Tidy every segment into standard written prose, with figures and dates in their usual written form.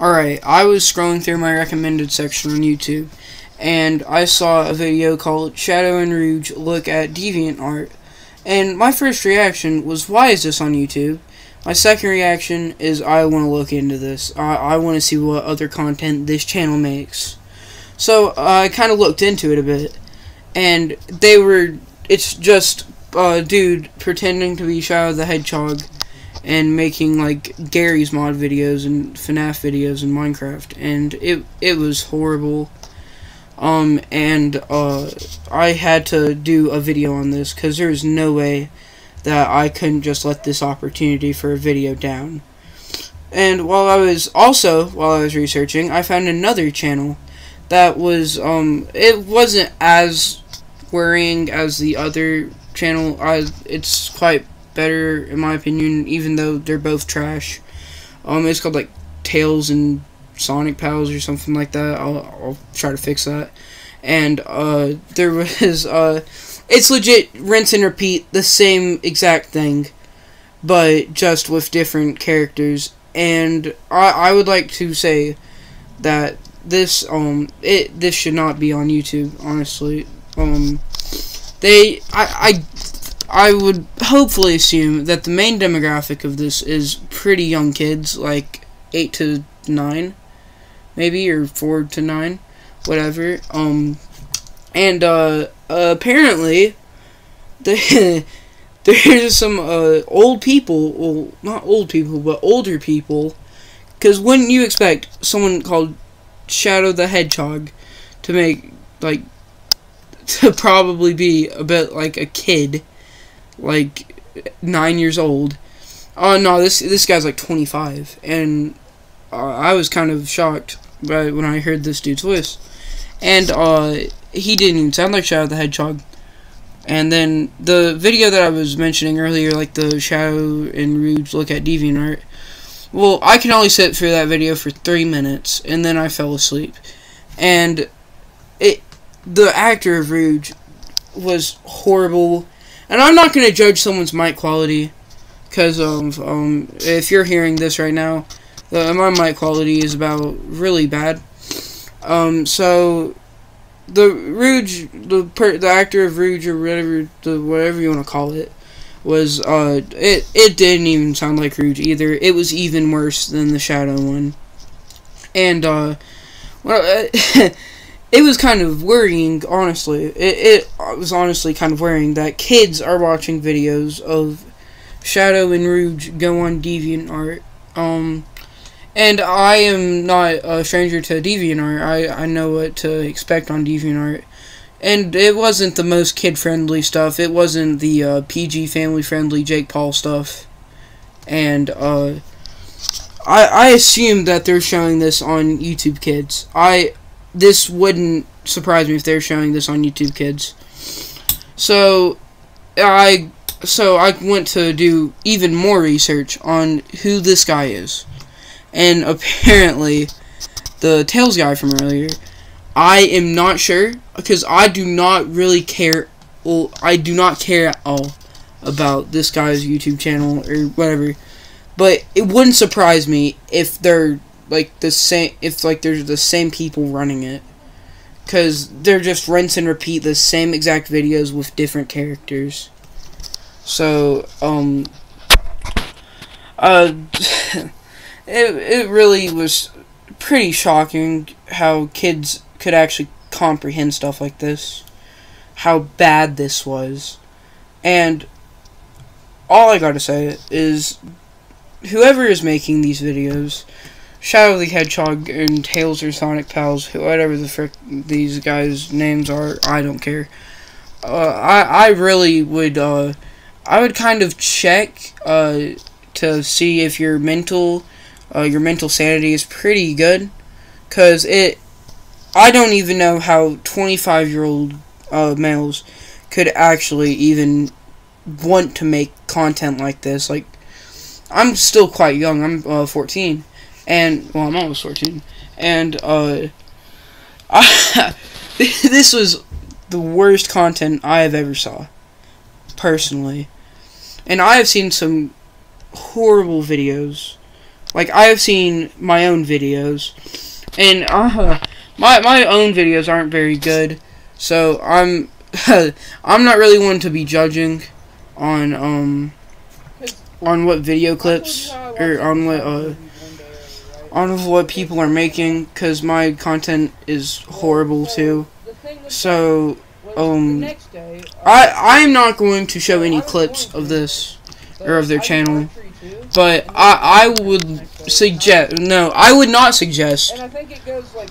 Alright, I was scrolling through my recommended section on YouTube, and I saw a video called Shadow and Rouge Look at DeviantArt, and my first reaction was, why is this on YouTube? My second reaction is, I want to look into this. I want to see what other content this channel makes. So, I kind of looked into it a bit, and it's just a dude pretending to be Shadow the Hedgehog, and making like Gary's mod videos and FNAF videos in Minecraft, and it was horrible. I had to do a video on this because there is no way that I couldn't just let this opportunity for a video down. And while I was researching, I found another channel that was it wasn't as worrying as the other channel. It's quite better in my opinion, even though they're both trash. It's called like Tails and Sonic Pals or something like that. I'll try to fix that. And there was it's legit rinse and repeat the same exact thing, but just with different characters. And I would like to say that this this should not be on YouTube, honestly. I would hopefully assume that the main demographic of this is pretty young kids, like 8 to 9, maybe, or 4 to 9, whatever. Apparently, there's some old people, well, not old people, but older people, because wouldn't you expect someone called Shadow the Hedgehog to probably be a bit like a kid, like 9 years old. Oh no, this guy's like 25, and I was kind of shocked when I heard this dude's voice, and he didn't even sound like Shadow the Hedgehog. And then the video that I was mentioning earlier, like the Shadow and Rouge Look at DeviantArt, well, I can only sit through that video for 3 minutes, and then I fell asleep. And the actor of Rouge was horrible. And I'm not going to judge someone's mic quality, because if you're hearing this right now, my mic quality is about really bad. So the Rouge, the actor of Rouge, or whatever you want to call it, was it didn't even sound like Rouge either. It was even worse than the Shadow one. And it was kind of worrying, honestly. It was honestly kind of worrying that kids are watching videos of Shadow and Rouge go on DeviantArt. And I am not a stranger to DeviantArt. I know what to expect on DeviantArt. And it wasn't the most kid-friendly stuff. It wasn't the PG family-friendly Jake Paul stuff. And I assume that they're showing this on YouTube Kids. This wouldn't surprise me if they're showing this on YouTube Kids. So I went to do even more research on who this guy is. And apparently, the Tails guy from earlier, I am not sure, because I do not really care. Well, I do not care at all about this guy's YouTube channel or whatever. But it wouldn't surprise me if they're like the same, if like there's the same people running it, because they're just rinse and repeat the same exact videos with different characters. So it really was pretty shocking how kids could actually comprehend stuff like this, how bad this was. And all I gotta say is, whoever is making these videos, Shadow the Hedgehog and Tails or Sonic Pals, whatever the frick these guys' names are, I don't care. I really would, I would kind of check, to see if your mental sanity is pretty good, cause I don't even know how 25-year-old, males could actually even want to make content like this. Like, I'm still quite young, I'm, 14. And, well, I'm almost 14, and, this was the worst content I have ever saw, personally. And I have seen some horrible videos Like, I have seen my own videos, and my own videos aren't very good, so I'm I'm not really one to be judging on what video clips or on what people are making, because my content is horrible too. So I'm not going to show any clips of this or of their channel, but I would suggest, no, I would not suggest,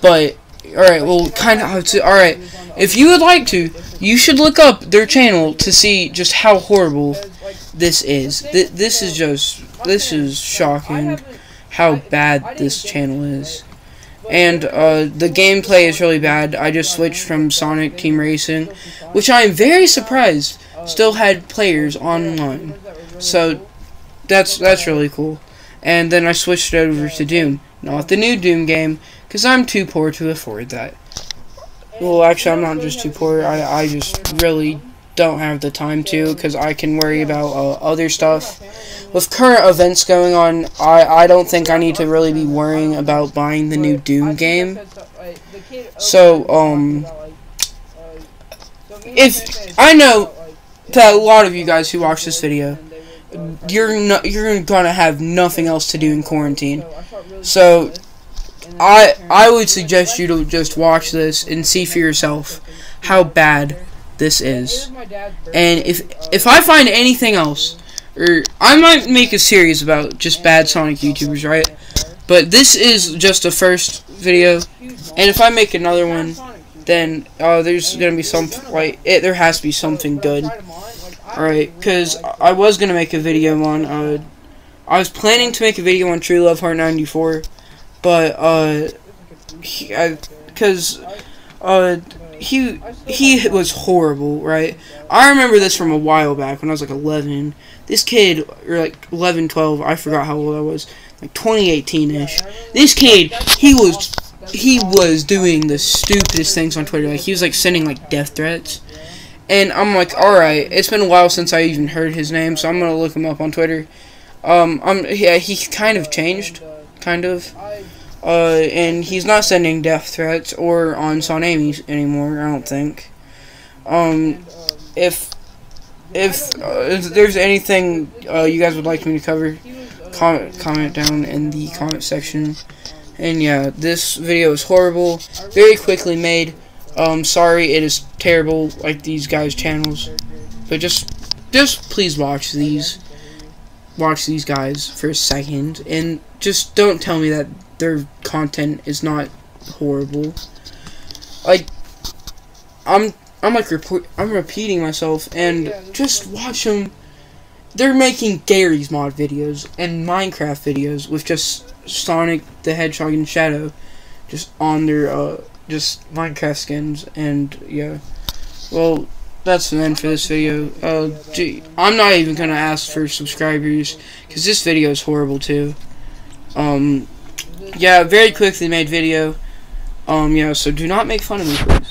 but alright, well, kind of, alright, if you would like to, you should look up their channel to see just how horrible this is. This is shocking how bad this channel is. And the gameplay is really bad. I just switched from Sonic Team Racing, which I am very surprised still had players online. So that's really cool. And then I switched over to Doom, not the new Doom game, because I'm too poor to afford that. Well, actually, I'm not just too poor. I just really don't have the time to, because I can worry about other stuff. With current events going on, I don't think I need to really be worrying about buying the new Doom game. So, if I know that a lot of you guys who watch this video, you're gonna have nothing else to do in quarantine. So, I would suggest you to just watch this and see for yourself how bad this is. And if I find anything else, or I might make a series about just bad Sonic YouTubers, right? But this is just a first video, and if I make another one, then there's gonna be there has to be something good, alright? Because I was gonna make a video on I was planning to make a video on True Love Heart 94, but he was horrible, right? I remember this from a while back when I was like 11. This kid, or like 11, 12, I forgot how old I was, like 2018-ish. This kid, he was doing the stupidest things on Twitter. Like, he was like sending like death threats. And I'm like, alright, it's been a while since I even heard his name, so I'm gonna look him up on Twitter. Yeah, he kind of changed, kind of. And he's not sending death threats or on Sonami anymore, I don't think. If there's anything you guys would like me to cover, comment down in the comment section. And yeah, this video is horrible, very quickly made. Sorry, it is terrible, like these guys' channels. But just please watch these guys for a second, and just don't tell me that their content is not horrible. Like, I'm repeating myself, and just watch them. They're making Garry's Mod videos and Minecraft videos with just Sonic the Hedgehog and Shadow just on their just Minecraft skins. And yeah, well, that's the end for this video. I'm not even gonna ask for subscribers because this video is horrible too. Yeah, very quickly made video. Yeah, so do not make fun of me, please.